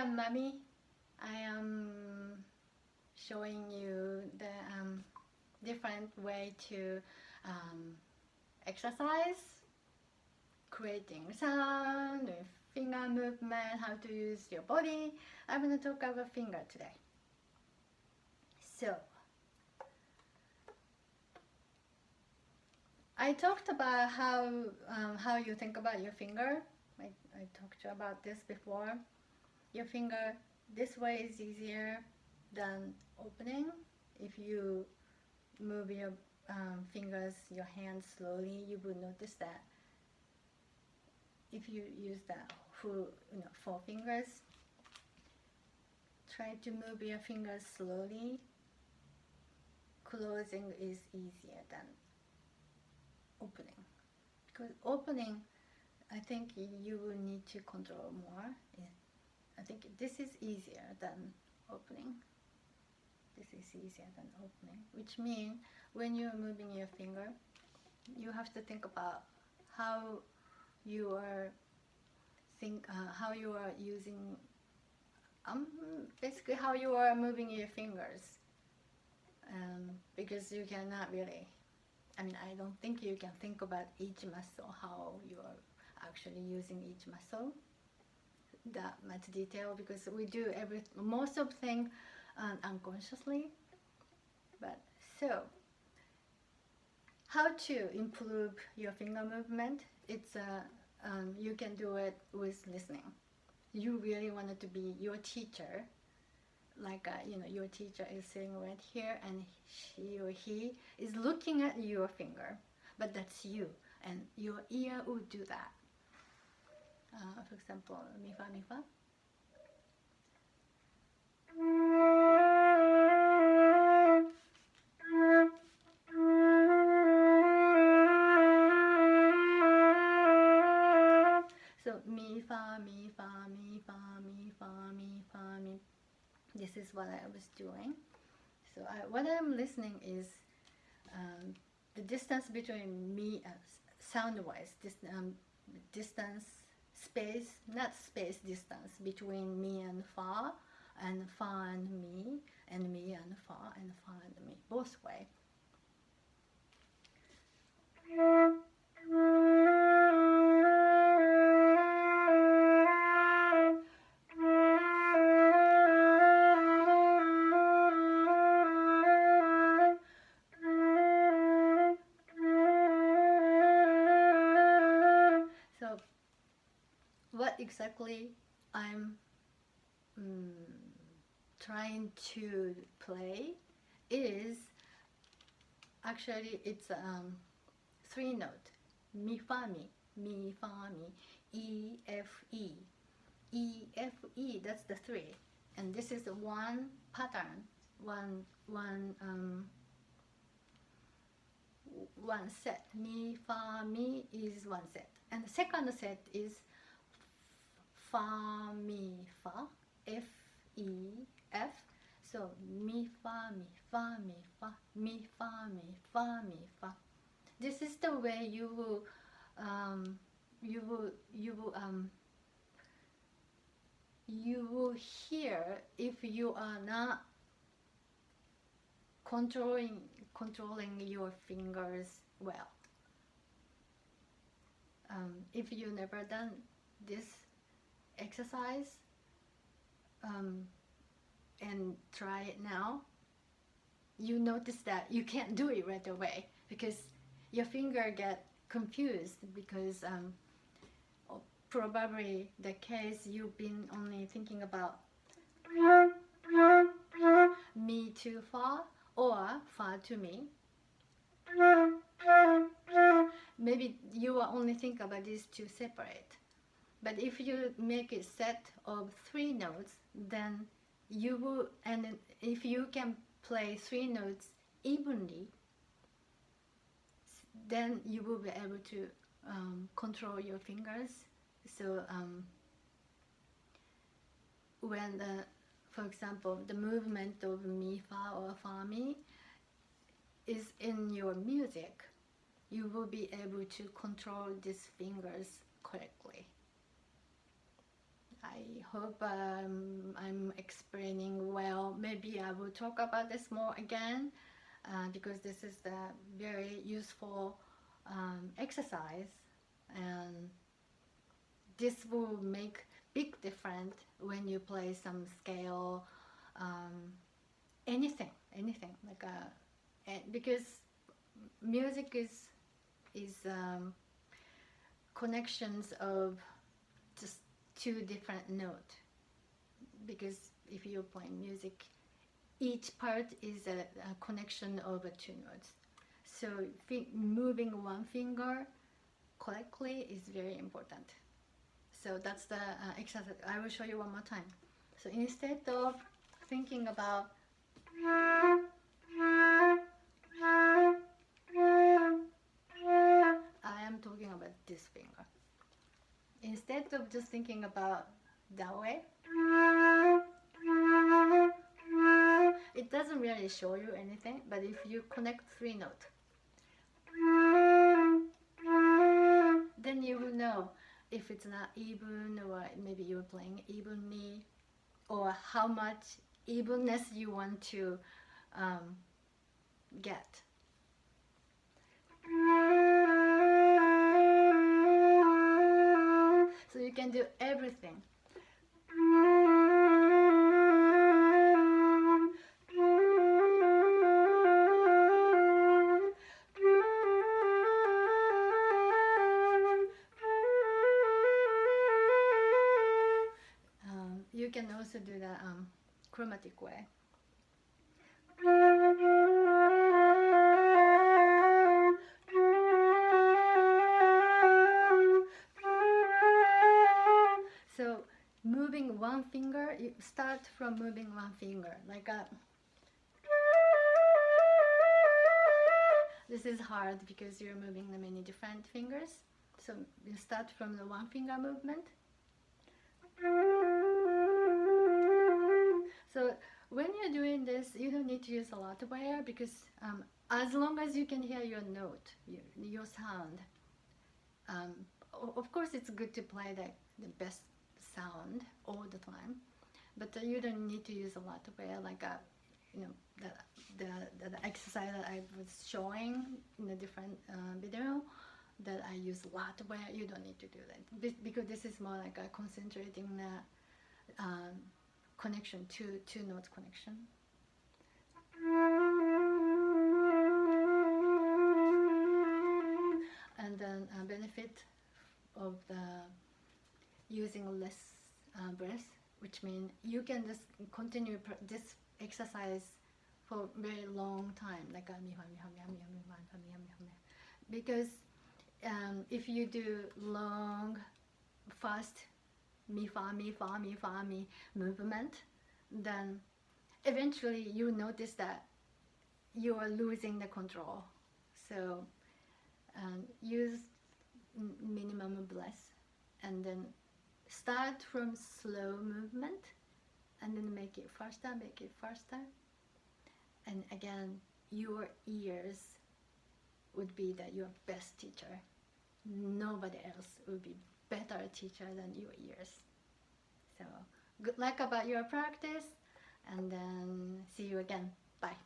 am Mami. I am showing you the different way to exercise, creating sound, finger movement, how to use your body. I'm going to talk about finger today. So, I talked about how you think about your finger. I talked to you about this before. Your finger this way is easier than opening. If you move your fingers, your hands slowly, you will notice that if you use that full, 4 fingers, try to move your fingers slowly. Closing is easier than opening, because opening, I think you will need to control more. I think this is easier than opening. This is easier than opening, which means when you're moving your finger, you have to think about how you are using, basically how you are moving your fingers, because you cannot really, I don't think you can think about each muscle, how you are actually using each muscle that much detail, because we do most of things unconsciously. But so, how to improve your finger movement? It's you can do it with listening. You really want it to be your teacher, like your teacher is sitting right here, and she or he is looking at your finger, but that's you, and your ear would do that. For example, mi fa mi fa. So mi fa mi fa mi fa mi fa mi fa mi. This is what I was doing. So what I'm listening is the distance between me, sound-wise, distance, space, not space, distance between me and fa and me and fa and me, both way. So what exactly I'm trying to play is, actually it's 3 note, mi fa mi, mi fa mi, E F E, E F E. That's the 3, and this is one pattern, one set. Mi fa mi is one set, and the second set is fa mi fa, F E F. So mi fa mi fa mi fa, mi fa mi fa mi fa. This is the way you will hear if you are not controlling your fingers well. If you never done this exercise, and try it now, you notice that you can't do it right away because your finger get confused, because probably the case you've been only thinking about me to fa or fa to me. Maybe you are only think about these two separate. But if you make a set of 3 notes, then you will, and if you can play 3 notes evenly, then you will be able to control your fingers. So when for example, the movement of mi fa or fa mi is in your music, you will be able to control these fingers correctly. I I hope I'm explaining well. Maybe I will talk about this more again because this is the very useful exercise, and this will make big difference when you play some scale, anything like because music is connections of just two different notes. Because if you're playing music, each part is a connection over two notes. So moving one finger correctly is very important. So that's the exercise. I will show you one more time. So instead of thinking about I am talking about this finger. Instead of just thinking about that way, it doesn't really show you anything, but if you connect three notes, then you will know if it's not even, or maybe you're playing evenly, or how much evenness you want to get. So you can do everything. You can also do the chromatic way. So moving one finger, you start from moving one finger like a. This is hard because you're moving the many different fingers. So you start from the one finger movement. So when you're doing this, you don't need to use a lot of air because as long as you can hear your note, your sound, of course it's good to play the best sound all the time, but you don't need to use a lot of air like the exercise that I was showing in a different video that I use a lot of air. You don't need to do that because this is more like a concentrating the connection, two notes connection. And then benefit of the using less breath, which means you can just continue this exercise for very long time, like because if you do long, fast mi fa mi fa mi fa mi movement, then eventually you notice that you are losing the control. So use minimum breath, and then start from slow movement, and then make it faster, and again, your ears would be your best teacher. Nobody else would be better teacher than your ears. So good luck about your practice, and then see you again. Bye.